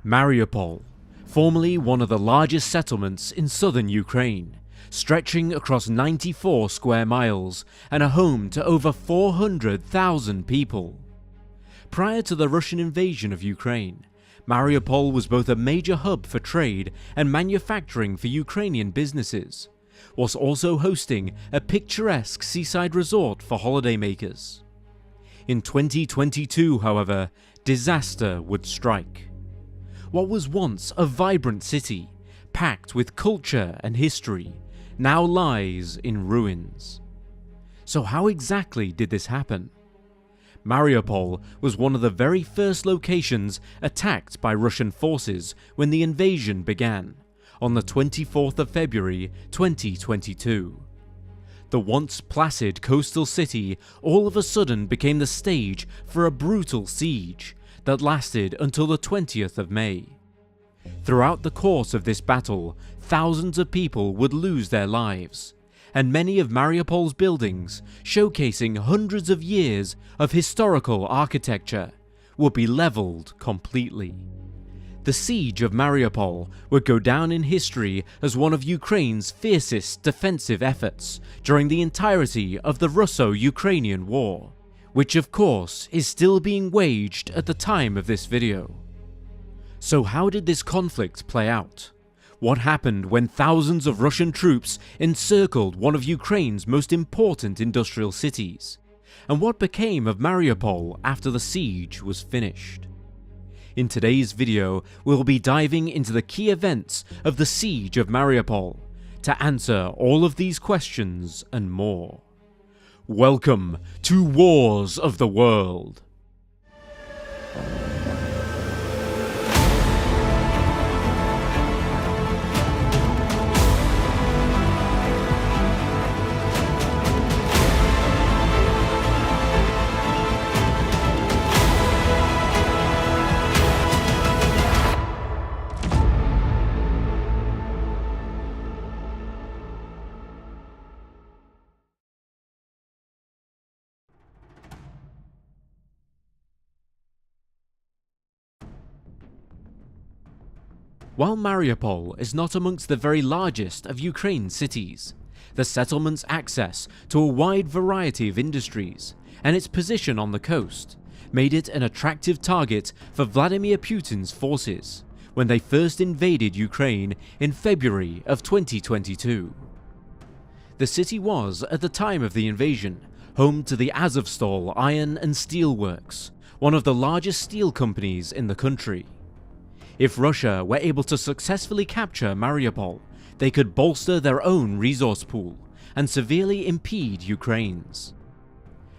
Mariupol, formerly one of the largest settlements in southern Ukraine, stretching across 94 square miles and a home to over 400,000 people. Prior to the Russian invasion of Ukraine, Mariupol was both a major hub for trade and manufacturing for Ukrainian businesses, whilst also hosting a picturesque seaside resort for holidaymakers. In 2022, however, disaster would strike. What was once a vibrant city, packed with culture and history, now lies in ruins. So how exactly did this happen? Mariupol was one of the very first locations attacked by Russian forces when the invasion began, on the 24th of February 2022. The once placid coastal city all of a sudden became the stage for a brutal siege that lasted until the 20th of May. Throughout the course of this battle, thousands of people would lose their lives, and many of Mariupol's buildings, showcasing hundreds of years of historical architecture, would be leveled completely. The siege of Mariupol would go down in history as one of Ukraine's fiercest defensive efforts during the entirety of the Russo Ukrainian War, which of course is still being waged at the time of this video. So how did this conflict play out? What happened when thousands of Russian troops encircled one of Ukraine's most important industrial cities? And what became of Mariupol after the siege was finished? In today's video, we'll be diving into the key events of the siege of Mariupol to answer all of these questions and more. Welcome to Wars of the World. While Mariupol is not amongst the very largest of Ukraine's cities, the settlement's access to a wide variety of industries and its position on the coast made it an attractive target for Vladimir Putin's forces when they first invaded Ukraine in February of 2022. The city was, at the time of the invasion, home to the Azovstal Iron and Steel Works, one of the largest steel companies in the country. If Russia were able to successfully capture Mariupol, they could bolster their own resource pool and severely impede Ukraine's.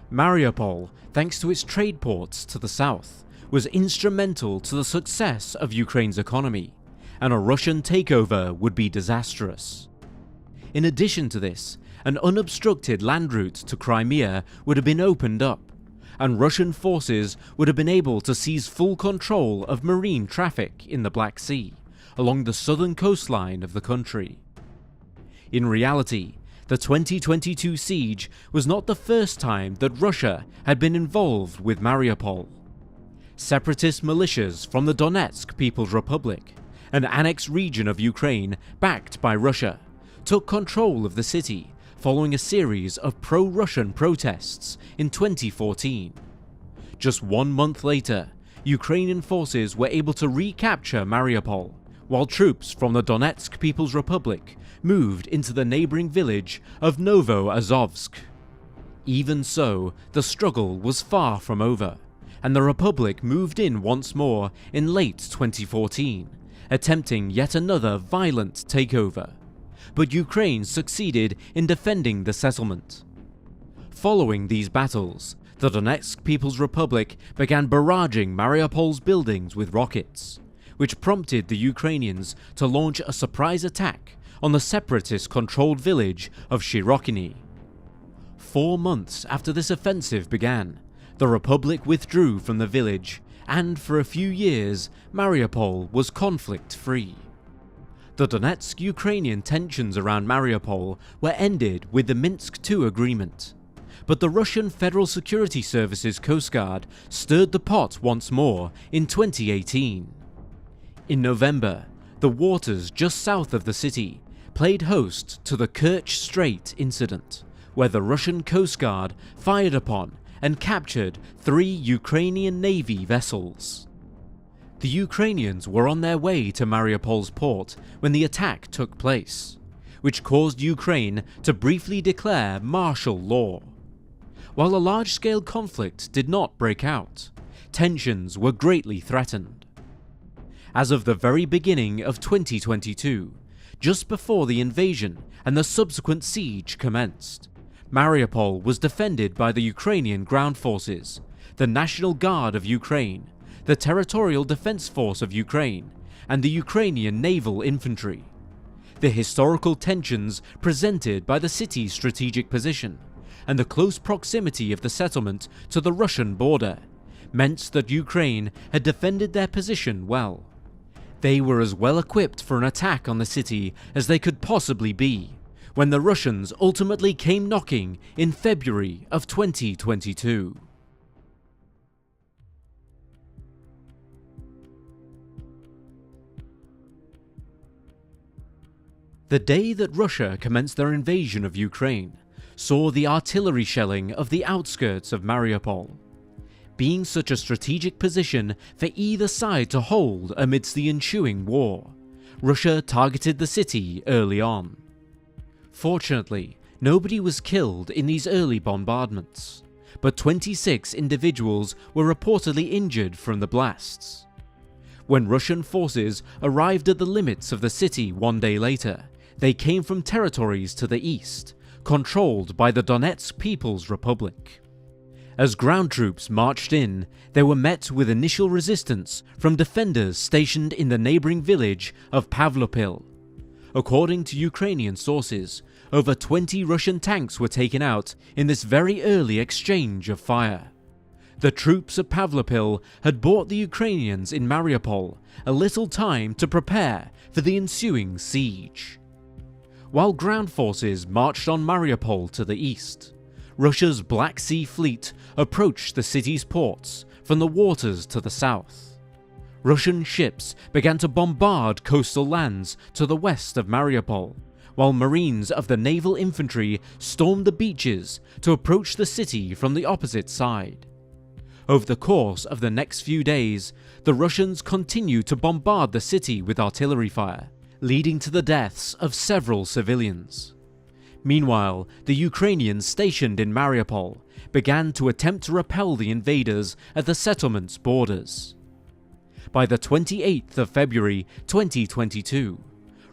Mariupol, thanks to its trade ports to the south, was instrumental to the success of Ukraine's economy, and a Russian takeover would be disastrous. In addition to this, an unobstructed land route to Crimea would have been opened up, and Russian forces would have been able to seize full control of marine traffic in the Black Sea, along the southern coastline of the country. In reality, the 2022 siege was not the first time that Russia had been involved with Mariupol. Separatist militias from the Donetsk People's Republic, an annexed region of Ukraine backed by Russia, took control of the city following a series of pro-Russian protests in 2014. Just 1 month later, Ukrainian forces were able to recapture Mariupol, while troops from the Donetsk People's Republic moved into the neighboring village of Novoazovsk. Even so, the struggle was far from over, and the Republic moved in once more in late 2014, attempting yet another violent takeover. But Ukraine succeeded in defending the settlement. Following these battles, the Donetsk People's Republic began barraging Mariupol's buildings with rockets, which prompted the Ukrainians to launch a surprise attack on the separatist-controlled village of Shirokini. 4 months after this offensive began, the Republic withdrew from the village, and for a few years, Mariupol was conflict-free. The Donetsk-Ukrainian tensions around Mariupol were ended with the Minsk II agreement, but the Russian Federal Security Service's Coast Guard stirred the pot once more in 2018. In November, the waters just south of the city played host to the Kerch Strait incident, where the Russian Coast Guard fired upon and captured 3 Ukrainian Navy vessels. The Ukrainians were on their way to Mariupol's port when the attack took place, which caused Ukraine to briefly declare martial law. While a large-scale conflict did not break out, tensions were greatly threatened. As of the very beginning of 2022, just before the invasion and the subsequent siege commenced, Mariupol was defended by the Ukrainian ground forces, the National Guard of Ukraine, the Territorial Defense Force of Ukraine, and the Ukrainian Naval Infantry. The historical tensions presented by the city's strategic position and the close proximity of the settlement to the Russian border meant that Ukraine had defended their position well. They were as well equipped for an attack on the city as they could possibly be, when the Russians ultimately came knocking in February of 2022. The day that Russia commenced their invasion of Ukraine saw the artillery shelling of the outskirts of Mariupol. Being such a strategic position for either side to hold amidst the ensuing war, Russia targeted the city early on. Fortunately, nobody was killed in these early bombardments, but 26 individuals were reportedly injured from the blasts. When Russian forces arrived at the limits of the city one day later, they came from territories to the east, controlled by the Donetsk People's Republic. As ground troops marched in, they were met with initial resistance from defenders stationed in the neighbouring village of Pavlopil. According to Ukrainian sources, over 20 Russian tanks were taken out in this very early exchange of fire. The troops of Pavlopil had bought the Ukrainians in Mariupol a little time to prepare for the ensuing siege. While ground forces marched on Mariupol to the east, Russia's Black Sea Fleet approached the city's ports from the waters to the south. Russian ships began to bombard coastal lands to the west of Mariupol, while Marines of the Naval Infantry stormed the beaches to approach the city from the opposite side. Over the course of the next few days, the Russians continued to bombard the city with artillery fire, leading to the deaths of several civilians. Meanwhile, the Ukrainians stationed in Mariupol began to attempt to repel the invaders at the settlement's borders. By the 28th of February 2022,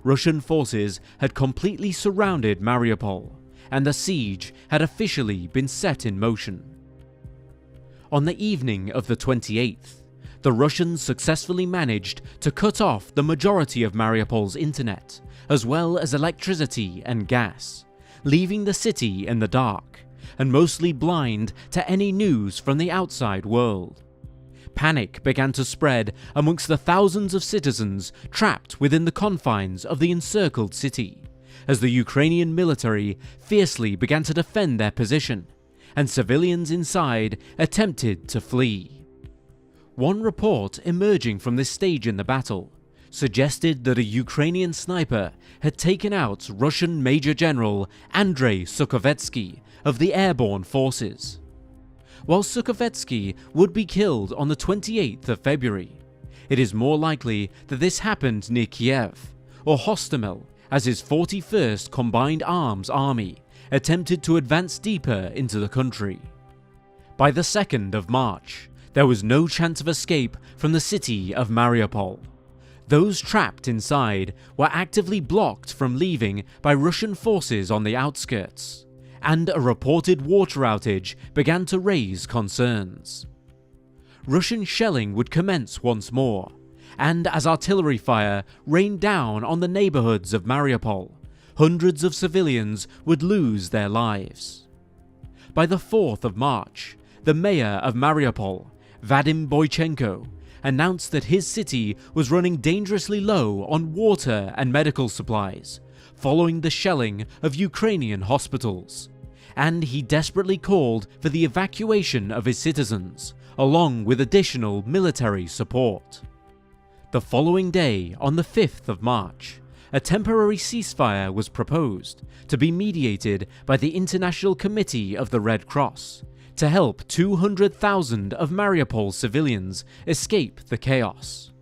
Russian forces had completely surrounded Mariupol, and the siege had officially been set in motion. On the evening of the 28th, the Russians successfully managed to cut off the majority of Mariupol's internet, as well as electricity and gas, leaving the city in the dark, and mostly blind to any news from the outside world. Panic began to spread amongst the thousands of citizens trapped within the confines of the encircled city, as the Ukrainian military fiercely began to defend their position, and civilians inside attempted to flee. One report emerging from this stage in the battle suggested that a Ukrainian sniper had taken out Russian Major General Andrei Sukovetsky of the airborne forces. While Sukovetsky would be killed on the 28th of February, it is more likely that this happened near Kiev, or Hostomel, as his 41st Combined Arms Army attempted to advance deeper into the country. By the 2nd of March, there was no chance of escape from the city of Mariupol. Those trapped inside were actively blocked from leaving by Russian forces on the outskirts, and a reported water outage began to raise concerns. Russian shelling would commence once more, and as artillery fire rained down on the neighbourhoods of Mariupol, hundreds of civilians would lose their lives. By the 4th of March, the mayor of Mariupol, Vadim Boychenko, announced that his city was running dangerously low on water and medical supplies, following the shelling of Ukrainian hospitals, and he desperately called for the evacuation of his citizens, along with additional military support. The following day, on the 5th of March, a temporary ceasefire was proposed to be mediated by the International Committee of the Red Cross to help 200,000 of Mariupol civilians escape the chaos.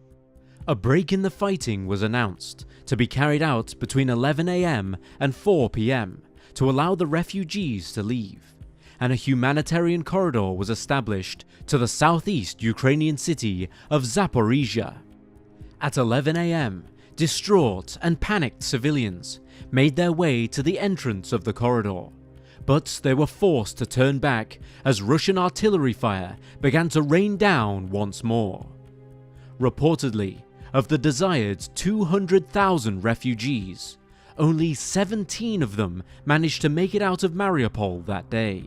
A break in the fighting was announced to be carried out between 11 AM and 4 PM to allow the refugees to leave, and a humanitarian corridor was established to the southeast Ukrainian city of Zaporizhia. At 11 AM, distraught and panicked civilians made their way to the entrance of the corridor, but they were forced to turn back as Russian artillery fire began to rain down once more. Reportedly, of the desired 200,000 refugees, only 17 of them managed to make it out of Mariupol that day.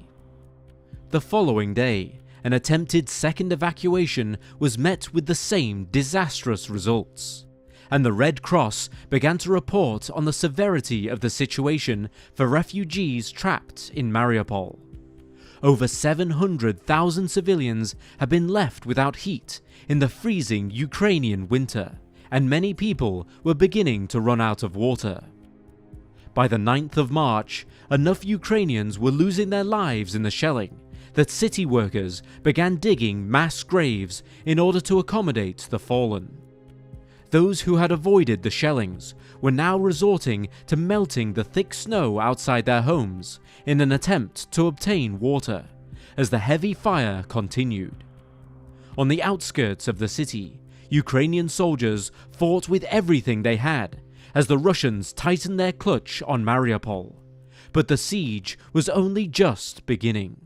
The following day, an attempted second evacuation was met with the same disastrous results, and the Red Cross began to report on the severity of the situation for refugees trapped in Mariupol. Over 700,000 civilians have been left without heat in the freezing Ukrainian winter, and many people were beginning to run out of water. By the 9th of March, enough Ukrainians were losing their lives in the shelling that city workers began digging mass graves in order to accommodate the fallen. Those who had avoided the shellings were now resorting to melting the thick snow outside their homes in an attempt to obtain water, as the heavy fire continued. On the outskirts of the city, Ukrainian soldiers fought with everything they had as the Russians tightened their clutch on Mariupol, but the siege was only just beginning.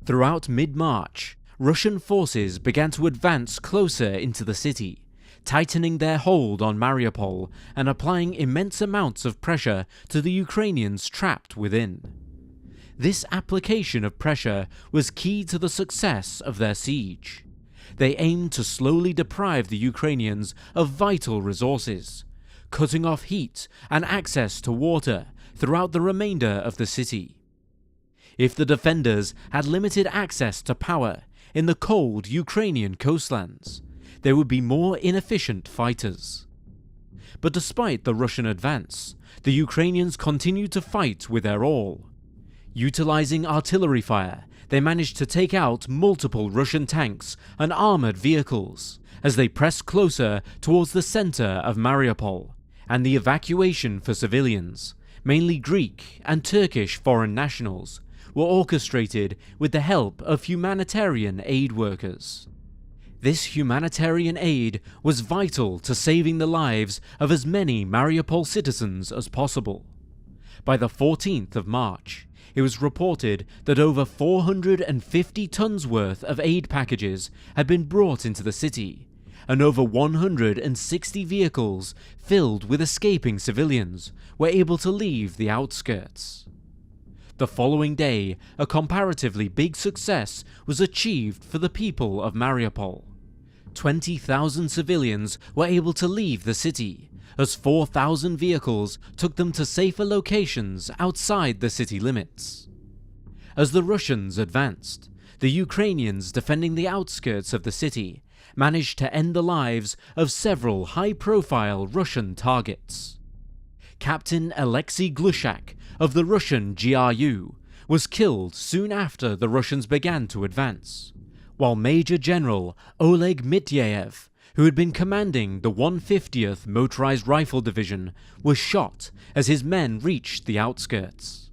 Throughout mid-March, Russian forces began to advance closer into the city, tightening their hold on Mariupol and applying immense amounts of pressure to the Ukrainians trapped within. This application of pressure was key to the success of their siege. They aimed to slowly deprive the Ukrainians of vital resources, cutting off heat and access to water throughout the remainder of the city. If the defenders had limited access to power in the cold Ukrainian coastlands, they would be more inefficient fighters. But despite the Russian advance, the Ukrainians continued to fight with their all. Utilizing artillery fire, they managed to take out multiple Russian tanks and armored vehicles as they pressed closer towards the center of Mariupol, and the evacuation for civilians, mainly Greek and Turkish foreign nationals, were orchestrated with the help of humanitarian aid workers. This humanitarian aid was vital to saving the lives of as many Mariupol citizens as possible. By the 14th of March, it was reported that over 450 tons worth of aid packages had been brought into the city, and over 160 vehicles filled with escaping civilians were able to leave the outskirts. The following day, a comparatively big success was achieved for the people of Mariupol. 20,000 civilians were able to leave the city, as 4,000 vehicles took them to safer locations outside the city limits. As the Russians advanced, the Ukrainians defending the outskirts of the city managed to end the lives of several high-profile Russian targets. Captain Alexei Glushak of the Russian GRU was killed soon after the Russians began to advance, while Major General Oleg Mityayev, who had been commanding the 150th Motorized Rifle Division, was shot as his men reached the outskirts.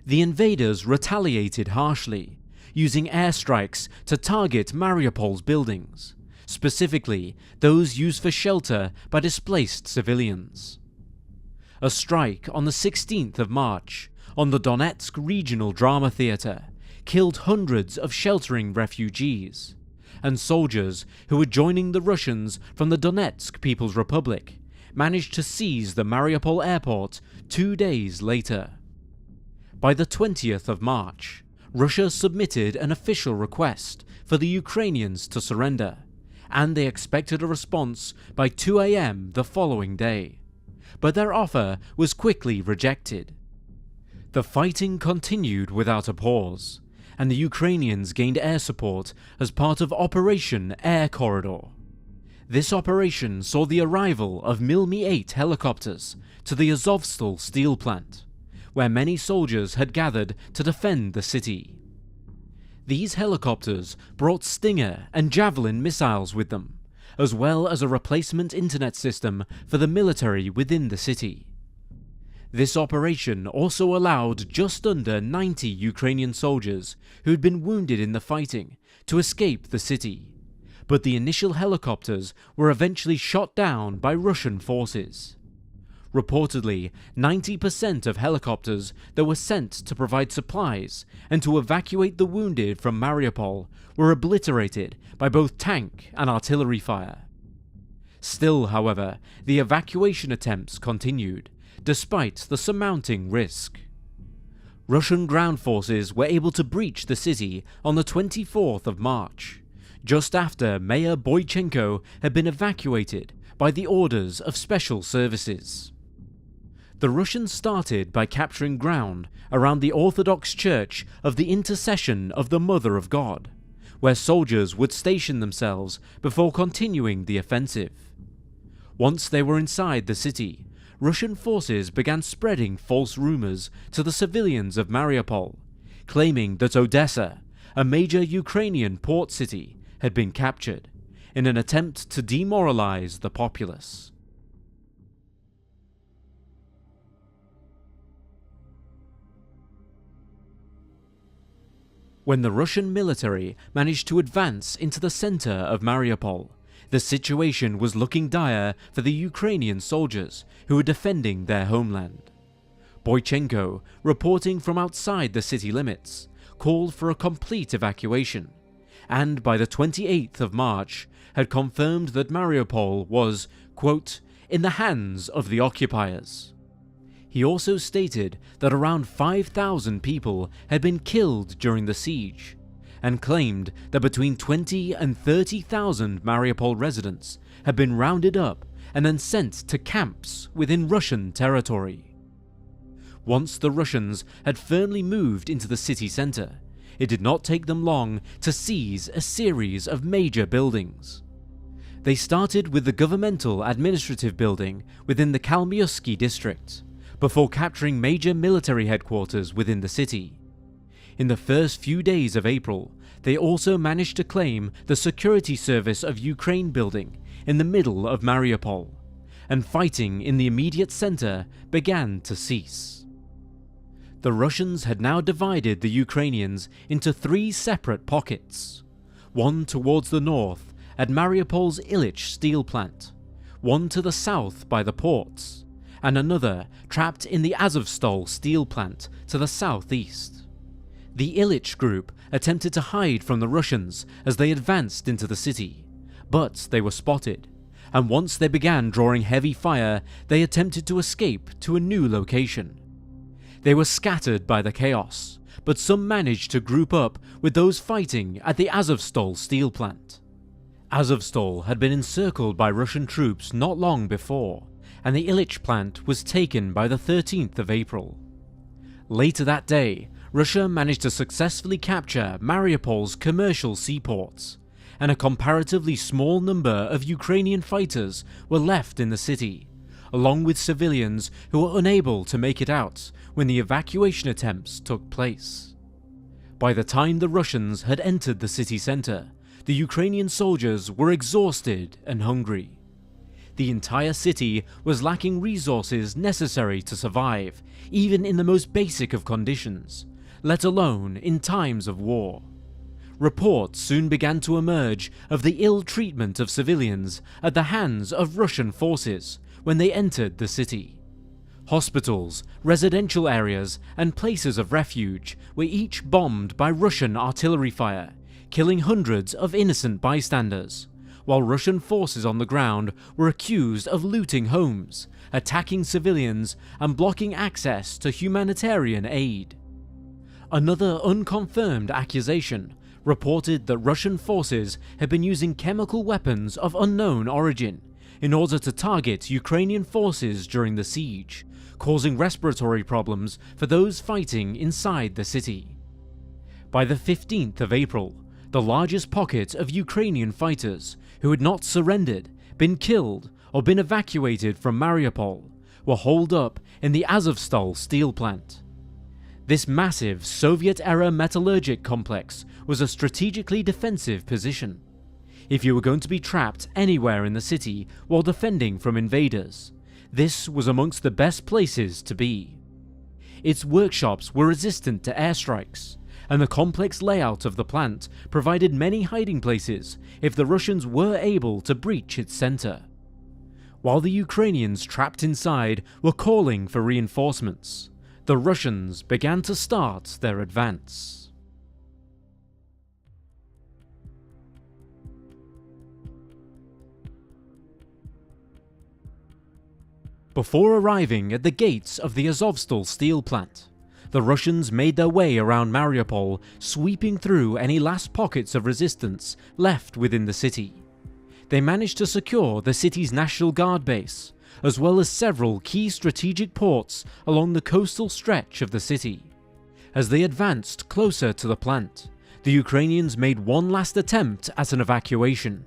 The invaders retaliated harshly, using airstrikes to target Mariupol's buildings, specifically those used for shelter by displaced civilians. A strike on the 16th of March on the Donetsk Regional Drama Theatre killed hundreds of sheltering refugees, and soldiers who were joining the Russians from the Donetsk People's Republic managed to seize the Mariupol airport 2 days later. By the 20th of March, Russia submitted an official request for the Ukrainians to surrender, and they expected a response by 2 AM the following day. But their offer was quickly rejected. The fighting continued without a pause, and the Ukrainians gained air support as part of Operation Air Corridor. This operation saw the arrival of Mi-8 helicopters to the Azovstal steel plant, where many soldiers had gathered to defend the city. These helicopters brought Stinger and Javelin missiles with them, as well as a replacement internet system for the military within the city. This operation also allowed just under 90 Ukrainian soldiers who had been wounded in the fighting to escape the city, but the initial helicopters were eventually shot down by Russian forces. Reportedly, 90% of helicopters that were sent to provide supplies and to evacuate the wounded from Mariupol were obliterated by both tank and artillery fire. Still, however, the evacuation attempts continued, despite the surmounting risk. Russian ground forces were able to breach the city on the 24th of March, just after Mayor Boychenko had been evacuated by the orders of special services. The Russians started by capturing ground around the Orthodox Church of the Intercession of the Mother of God, where soldiers would station themselves before continuing the offensive. Once they were inside the city, Russian forces began spreading false rumors to the civilians of Mariupol, claiming that Odessa, a major Ukrainian port city, had been captured, in an attempt to demoralize the populace. When the Russian military managed to advance into the center of Mariupol, the situation was looking dire for the Ukrainian soldiers who were defending their homeland. Boychenko, reporting from outside the city limits, called for a complete evacuation, and by the 28th of March had confirmed that Mariupol was, quote, in the hands of the occupiers. He also stated that around 5,000 people had been killed during the siege, and claimed that between 20 and 30,000 Mariupol residents had been rounded up and then sent to camps within Russian territory. Once the Russians had firmly moved into the city center, it did not take them long to seize a series of major buildings. They started with the governmental administrative building within the Kalmiuski district, before capturing major military headquarters within the city. In the first few days of April, they also managed to claim the Security Service of Ukraine building in the middle of Mariupol, and fighting in the immediate center began to cease. The Russians had now divided the Ukrainians into 3 separate pockets, one towards the north at Mariupol's Ilich steel plant, one to the south by the ports, and another trapped in the Azovstal steel plant to the southeast. The Ilich group attempted to hide from the Russians as they advanced into the city, but they were spotted, and once they began drawing heavy fire, they attempted to escape to a new location. They were scattered by the chaos, but some managed to group up with those fighting at the Azovstal steel plant. Azovstal had been encircled by Russian troops not long before, and the Ilich plant was taken by the 13th of April. Later that day, Russia managed to successfully capture Mariupol's commercial seaports, and a comparatively small number of Ukrainian fighters were left in the city, along with civilians who were unable to make it out when the evacuation attempts took place. By the time the Russians had entered the city center, the Ukrainian soldiers were exhausted and hungry. The entire city was lacking resources necessary to survive, even in the most basic of conditions, let alone in times of war. Reports soon began to emerge of the ill treatment of civilians at the hands of Russian forces when they entered the city. Hospitals, residential areas, and places of refuge were each bombed by Russian artillery fire, killing hundreds of innocent bystanders, while Russian forces on the ground were accused of looting homes, attacking civilians, and blocking access to humanitarian aid. Another unconfirmed accusation reported that Russian forces had been using chemical weapons of unknown origin in order to target Ukrainian forces during the siege, causing respiratory problems for those fighting inside the city. By the 15th of April, the largest pocket of Ukrainian fighters who had not surrendered, been killed, or been evacuated from Mariupol were holed up in the Azovstal steel plant. This massive Soviet-era metallurgic complex was a strategically defensive position. If you were going to be trapped anywhere in the city while defending from invaders, this was amongst the best places to be. Its workshops were resistant to airstrikes, and the complex layout of the plant provided many hiding places if the Russians were able to breach its center. While the Ukrainians trapped inside were calling for reinforcements, the Russians began to start their advance. Before arriving at the gates of the Azovstal steel plant, the Russians made their way around Mariupol, sweeping through any last pockets of resistance left within the city. They managed to secure the city's National Guard base, as well as several key strategic ports along the coastal stretch of the city. As they advanced closer to the plant, the Ukrainians made one last attempt at an evacuation.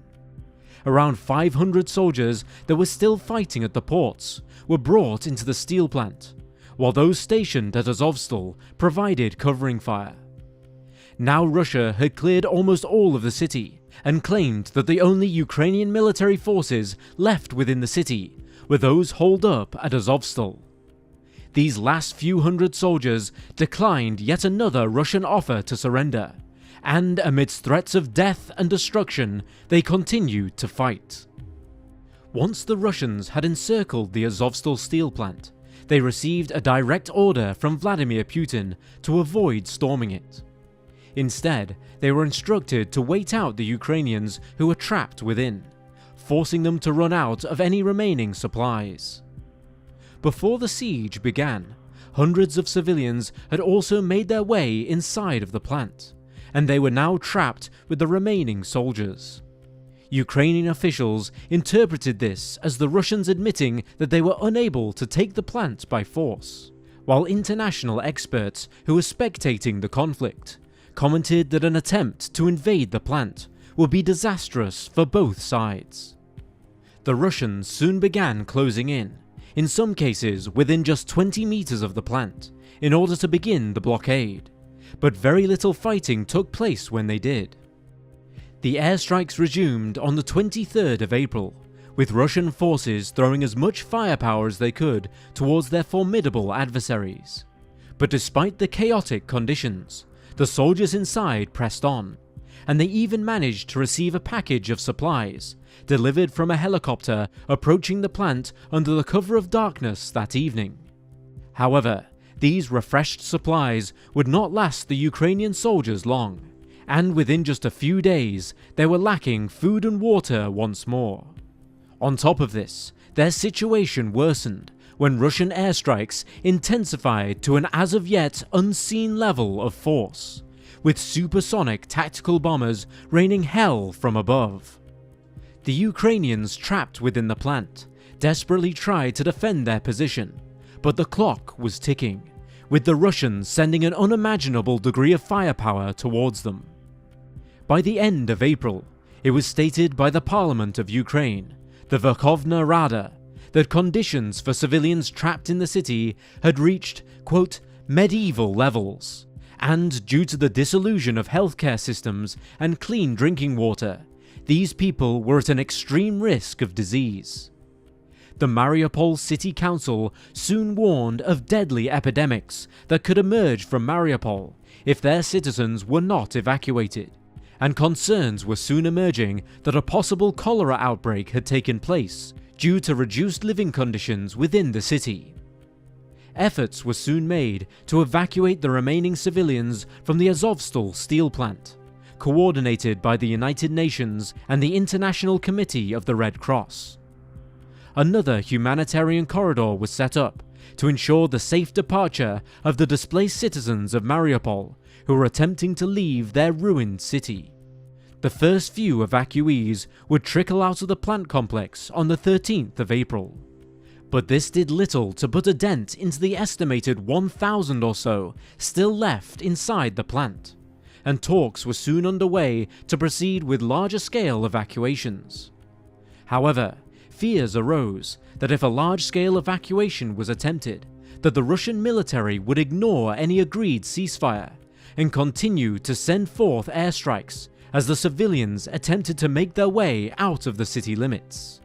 Around 500 soldiers that were still fighting at the ports were brought into the steel plant, while those stationed at Azovstal provided covering fire. Now Russia had cleared almost all of the city and claimed that the only Ukrainian military forces left within the city were those holed up at Azovstal. These last few hundred soldiers declined yet another Russian offer to surrender, and amidst threats of death and destruction, they continued to fight. Once the Russians had encircled the Azovstal steel plant, they received a direct order from Vladimir Putin to avoid storming it. Instead, they were instructed to wait out the Ukrainians who were trapped within, forcing them to run out of any remaining supplies. Before the siege began, hundreds of civilians had also made their way inside of the plant, and they were now trapped with the remaining soldiers. Ukrainian officials interpreted this as the Russians admitting that they were unable to take the plant by force, while international experts who were spectating the conflict commented that an attempt to invade the plant would be disastrous for both sides. The Russians soon began closing in some cases within just 20 meters of the plant, in order to begin the blockade, but very little fighting took place when they did. The airstrikes resumed on the 23rd of April, with Russian forces throwing as much firepower as they could towards their formidable adversaries. But despite the chaotic conditions, the soldiers inside pressed on, and they even managed to receive a package of supplies delivered from a helicopter approaching the plant under the cover of darkness that evening. However, these refreshed supplies would not last the Ukrainian soldiers long, and within just a few days they were lacking food and water once more. On top of this, their situation worsened when Russian airstrikes intensified to an as of yet unseen level of force, with supersonic tactical bombers raining hell from above. The Ukrainians trapped within the plant desperately tried to defend their position, but the clock was ticking, with the Russians sending an unimaginable degree of firepower towards them. By the end of April, it was stated by the Parliament of Ukraine, the Verkhovna Rada, that conditions for civilians trapped in the city had reached, quote, medieval levels, and due to the disillusion of healthcare systems and clean drinking water, these people were at an extreme risk of disease. The Mariupol City Council soon warned of deadly epidemics that could emerge from Mariupol if their citizens were not evacuated, and concerns were soon emerging that a possible cholera outbreak had taken place due to reduced living conditions within the city. Efforts were soon made to evacuate the remaining civilians from the Azovstal steel plant, coordinated by the United Nations and the International Committee of the Red Cross. Another humanitarian corridor was set up to ensure the safe departure of the displaced citizens of Mariupol who were attempting to leave their ruined city. The first few evacuees would trickle out of the plant complex on the 13th of April. But this did little to put a dent into the estimated 1,000 or so still left inside the plant, and talks were soon underway to proceed with larger scale evacuations. However, fears arose that if a large-scale evacuation was attempted, that the Russian military would ignore any agreed ceasefire and continue to send forth airstrikes as the civilians attempted to make their way out of the city limits.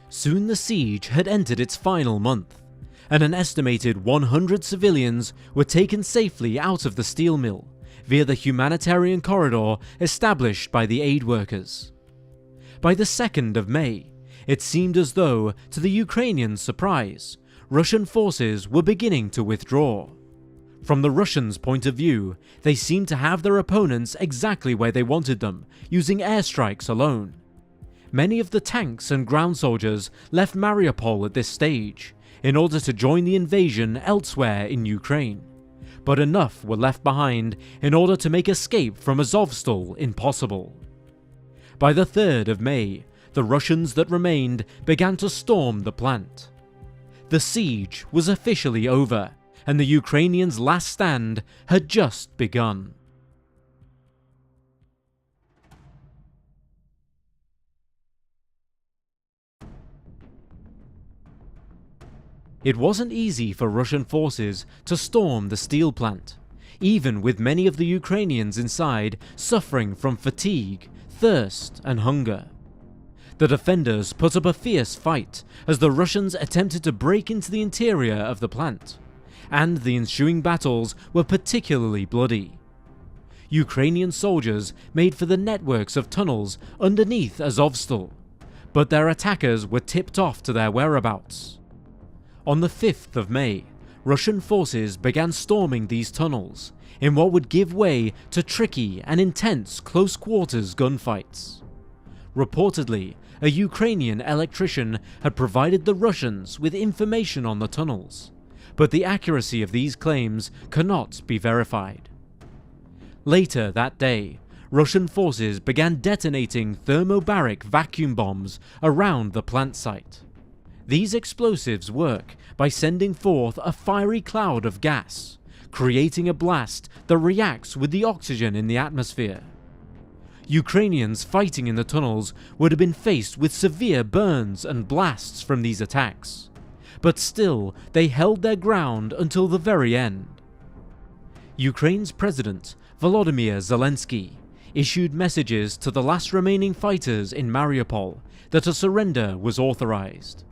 Soon the siege had entered its final month, and an estimated 100 civilians were taken safely out of the steel mill via the humanitarian corridor established by the aid workers. By the 2nd of May, it seemed as though, to the Ukrainians' surprise, Russian forces were beginning to withdraw. From the Russians' point of view, they seemed to have their opponents exactly where they wanted them, using airstrikes alone. Many of the tanks and ground soldiers left Mariupol at this stage, in order to join the invasion elsewhere in Ukraine, but enough were left behind in order to make escape from Azovstal impossible. By the 3rd of May, the Russians that remained began to storm the plant. The siege was officially over, and the Ukrainians' last stand had just begun. It wasn't easy for Russian forces to storm the steel plant, even with many of the Ukrainians inside suffering from fatigue, thirst, and hunger. The defenders put up a fierce fight as the Russians attempted to break into the interior of the plant, and the ensuing battles were particularly bloody. Ukrainian soldiers made for the networks of tunnels underneath Azovstal, but their attackers were tipped off to their whereabouts. On the 5th of May, Russian forces began storming these tunnels in what would give way to tricky and intense close-quarters gunfights. Reportedly, a Ukrainian electrician had provided the Russians with information on the tunnels, but the accuracy of these claims cannot be verified. Later that day, Russian forces began detonating thermobaric vacuum bombs around the plant site. These explosives work by sending forth a fiery cloud of gas, creating a blast that reacts with the oxygen in the atmosphere. Ukrainians fighting in the tunnels would have been faced with severe burns and blasts from these attacks, but still they held their ground until the very end. Ukraine's president, Volodymyr Zelensky, issued messages to the last remaining fighters in Mariupol that a surrender was authorized.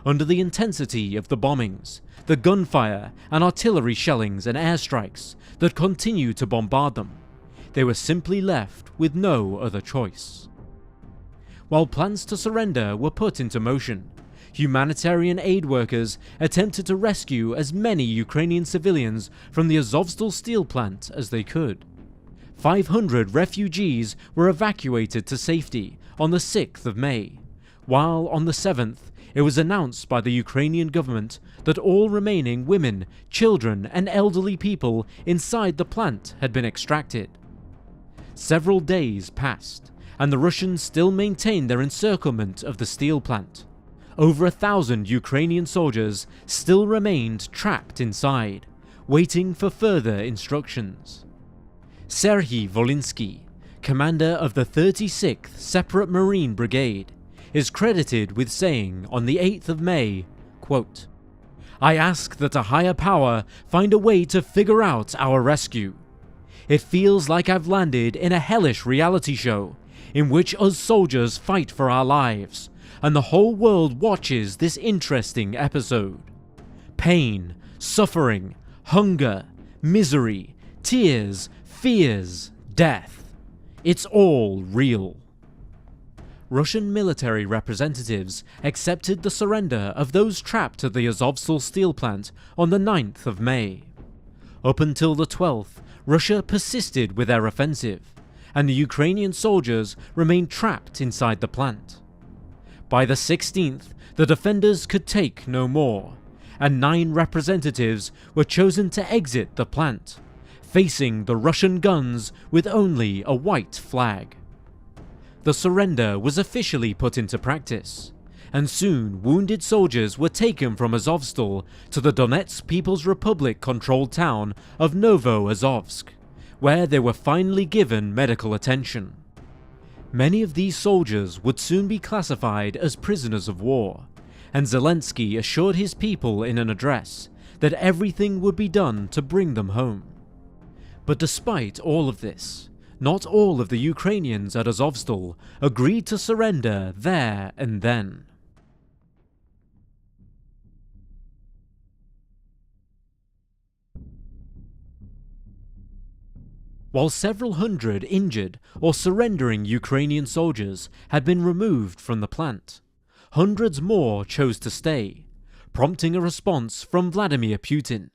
Under the intensity of the bombings, the gunfire and artillery shellings and airstrikes that continued to bombard them, they were simply left with no other choice. While plans to surrender were put into motion, humanitarian aid workers attempted to rescue as many Ukrainian civilians from the Azovstal steel plant as they could. 500 refugees were evacuated to safety on the 6th of May, while on the 7th it was announced by the Ukrainian government that all remaining women, children and elderly people inside the plant had been extracted. Several days passed, and the Russians still maintained their encirclement of the steel plant. Over 1,000 Ukrainian soldiers still remained trapped inside, waiting for further instructions. Serhiy Volinsky, commander of the 36th Separate Marine Brigade, is credited with saying on the 8th of May, quote, "I ask that a higher power find a way to figure out our rescue. It feels like I've landed in a hellish reality show in which us soldiers fight for our lives, and the whole world watches this interesting episode. Pain, suffering, hunger, misery, tears, fears, death. It's all real." Russian military representatives accepted the surrender of those trapped at the Azovstal steel plant on the 9th of May. Up until the 12th, Russia persisted with their offensive, and the Ukrainian soldiers remained trapped inside the plant. By the 16th, the defenders could take no more, and 9 representatives were chosen to exit the plant, facing the Russian guns with only a white flag. The surrender was officially put into practice, and soon wounded soldiers were taken from Azovstal to the Donetsk People's Republic-controlled town of Novoazovsk, where they were finally given medical attention. Many of these soldiers would soon be classified as prisoners of war, and Zelensky assured his people in an address that everything would be done to bring them home. But despite all of this, not all of the Ukrainians at Azovstal agreed to surrender there and then. While several hundred injured or surrendering Ukrainian soldiers had been removed from the plant, hundreds more chose to stay, prompting a response from Vladimir Putin.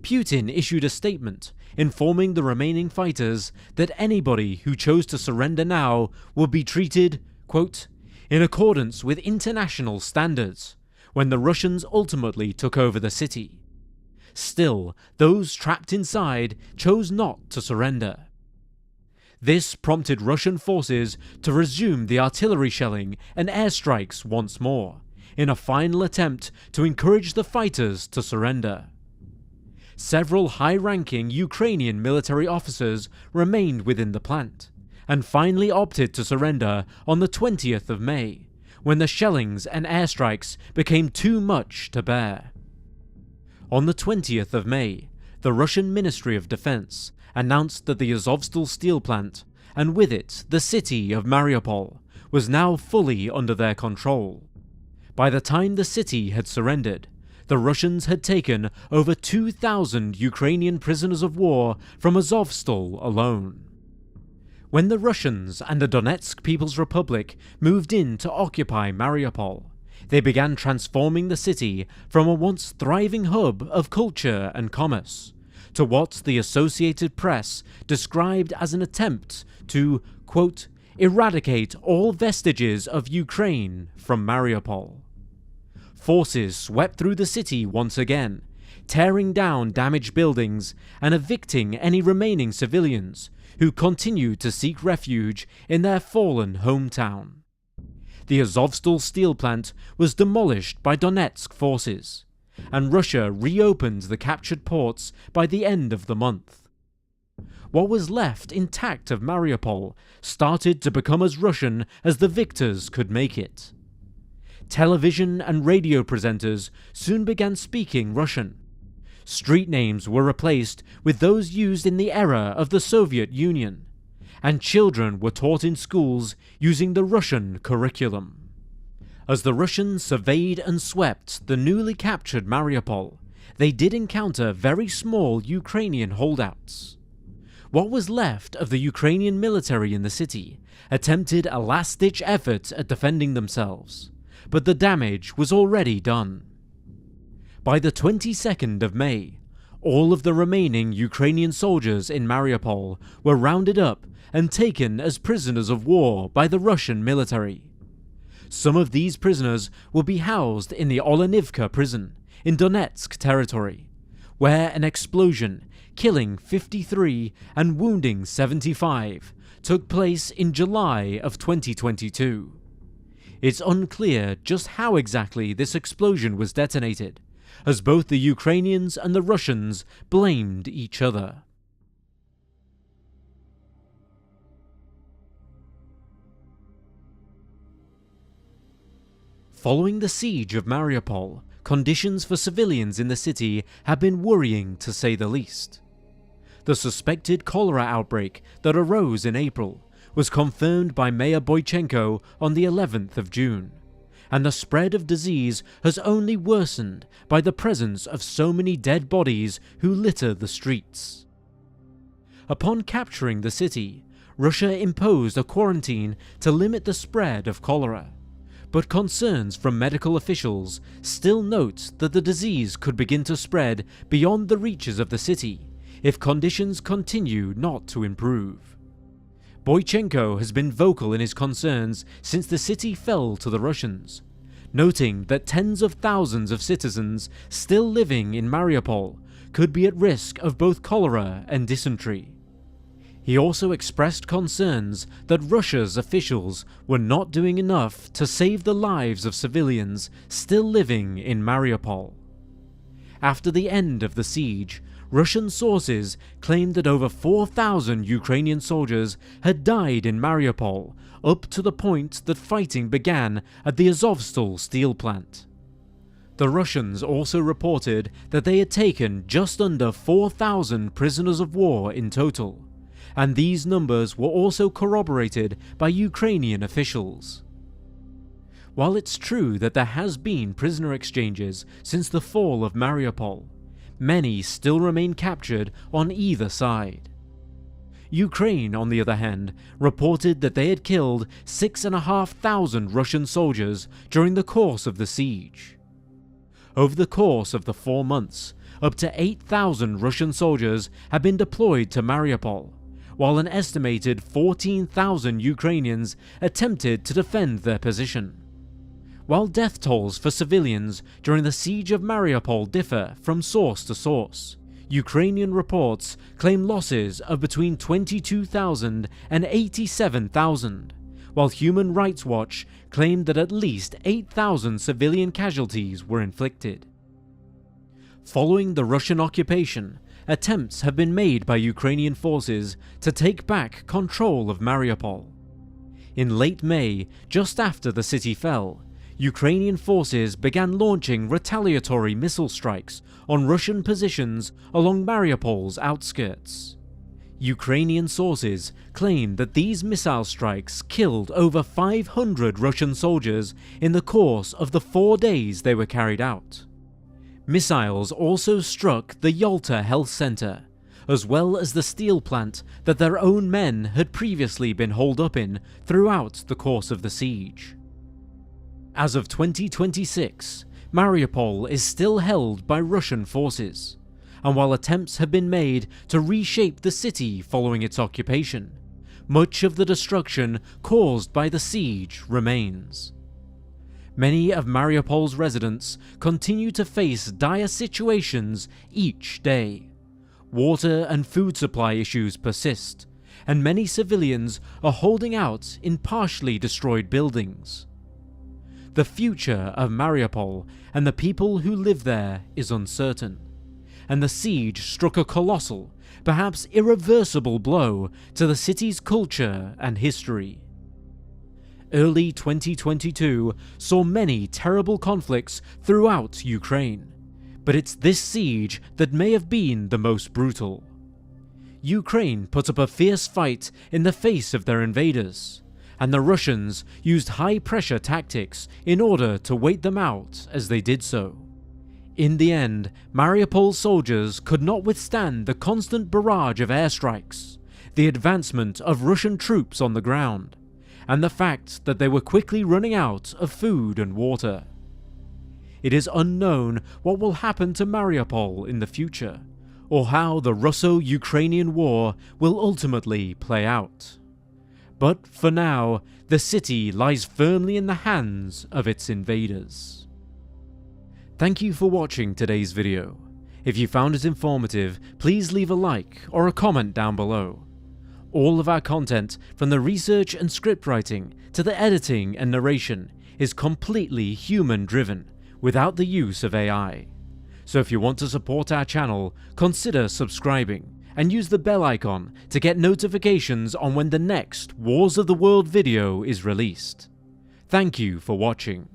Putin issued a statement informing the remaining fighters that anybody who chose to surrender now would be treated, quote, in accordance with international standards, when the Russians ultimately took over the city. Still, those trapped inside chose not to surrender. This prompted Russian forces to resume the artillery shelling and airstrikes once more, in a final attempt to encourage the fighters to surrender. Several high-ranking Ukrainian military officers remained within the plant, and finally opted to surrender on the 20th of May, when the shellings and airstrikes became too much to bear. On the 20th of May, the Russian Ministry of Defense announced that the Azovstal steel plant, and with it the city of Mariupol, was now fully under their control. By the time the city had surrendered, the Russians had taken over 2,000 Ukrainian prisoners of war from Azovstal alone. When the Russians and the Donetsk People's Republic moved in to occupy Mariupol, they began transforming the city from a once thriving hub of culture and commerce to what the Associated Press described as an attempt to, quote, eradicate all vestiges of Ukraine from Mariupol. Forces swept through the city once again, tearing down damaged buildings and evicting any remaining civilians who continued to seek refuge in their fallen hometown. The Azovstal steel plant was demolished by Donetsk forces, and Russia reopened the captured ports by the end of the month. What was left intact of Mariupol started to become as Russian as the victors could make it. Television and radio presenters soon began speaking Russian. Street names were replaced with those used in the era of the Soviet Union, and children were taught in schools using the Russian curriculum. As the Russians surveyed and swept the newly captured Mariupol, they did encounter very small Ukrainian holdouts. What was left of the Ukrainian military in the city attempted a last-ditch effort at defending themselves, but the damage was already done. By the 22nd of May, all of the remaining Ukrainian soldiers in Mariupol were rounded up and taken as prisoners of war by the Russian military. Some of these prisoners will be housed in the Olenivka prison in Donetsk territory, where an explosion, killing 53 and wounding 75, took place in July of 2022. It's unclear just how exactly this explosion was detonated, as both the Ukrainians and the Russians blamed each other. Following the siege of Mariupol, conditions for civilians in the city have been worrying to say the least. The suspected cholera outbreak that arose in April was confirmed by Mayor Boychenko on the 11th of June, and the spread of disease has only worsened by the presence of so many dead bodies who litter the streets. Upon capturing the city, Russia imposed a quarantine to limit the spread of cholera, but concerns from medical officials still note that the disease could begin to spread beyond the reaches of the city if conditions continue not to improve. Boychenko has been vocal in his concerns since the city fell to the Russians, noting that tens of thousands of citizens still living in Mariupol could be at risk of both cholera and dysentery. He also expressed concerns that Russia's officials were not doing enough to save the lives of civilians still living in Mariupol. After the end of the siege, Russian sources claimed that over 4,000 Ukrainian soldiers had died in Mariupol up to the point that fighting began at the Azovstal steel plant. The Russians also reported that they had taken just under 4,000 prisoners of war in total, and these numbers were also corroborated by Ukrainian officials. While it's true that there has been prisoner exchanges since the fall of Mariupol, many still remain captured on either side. Ukraine, on the other hand, reported that they had killed 6,500 Russian soldiers during the course of the siege. Over the course of the 4 months, up to 8,000 Russian soldiers had been deployed to Mariupol, while an estimated 14,000 Ukrainians attempted to defend their position. While death tolls for civilians during the siege of Mariupol differ from source to source, Ukrainian reports claim losses of between 22,000 and 87,000, while Human Rights Watch claimed that at least 8,000 civilian casualties were inflicted. Following the Russian occupation, attempts have been made by Ukrainian forces to take back control of Mariupol. In late May, just after the city fell, Ukrainian forces began launching retaliatory missile strikes on Russian positions along Mariupol's outskirts. Ukrainian sources claim that these missile strikes killed over 500 Russian soldiers in the course of the 4 days they were carried out. Missiles also struck the Yalta Health Center, as well as the steel plant that their own men had previously been holed up in throughout the course of the siege. As of 2026, Mariupol is still held by Russian forces, and while attempts have been made to reshape the city following its occupation, much of the destruction caused by the siege remains. Many of Mariupol's residents continue to face dire situations each day. Water and food supply issues persist, and many civilians are holding out in partially destroyed buildings. The future of Mariupol and the people who live there is uncertain, and the siege struck a colossal, perhaps irreversible blow to the city's culture and history. Early 2022 saw many terrible conflicts throughout Ukraine, but it's this siege that may have been the most brutal. Ukraine put up a fierce fight in the face of their invaders, and the Russians used high-pressure tactics in order to wait them out as they did so. In the end, Mariupol soldiers could not withstand the constant barrage of airstrikes, the advancement of Russian troops on the ground, and the fact that they were quickly running out of food and water. It is unknown what will happen to Mariupol in the future, or how the Russo Ukrainian War will ultimately play out. But for now, the city lies firmly in the hands of its invaders. Thank you for watching today's video. If you found it informative, please leave a like or a comment down below. All of our content, from the research and scriptwriting to the editing and narration, is completely human-driven, without the use of AI. So if you want to support our channel, consider subscribing, and use the bell icon to get notifications on when the next Wars of the World video is released. Thank you for watching.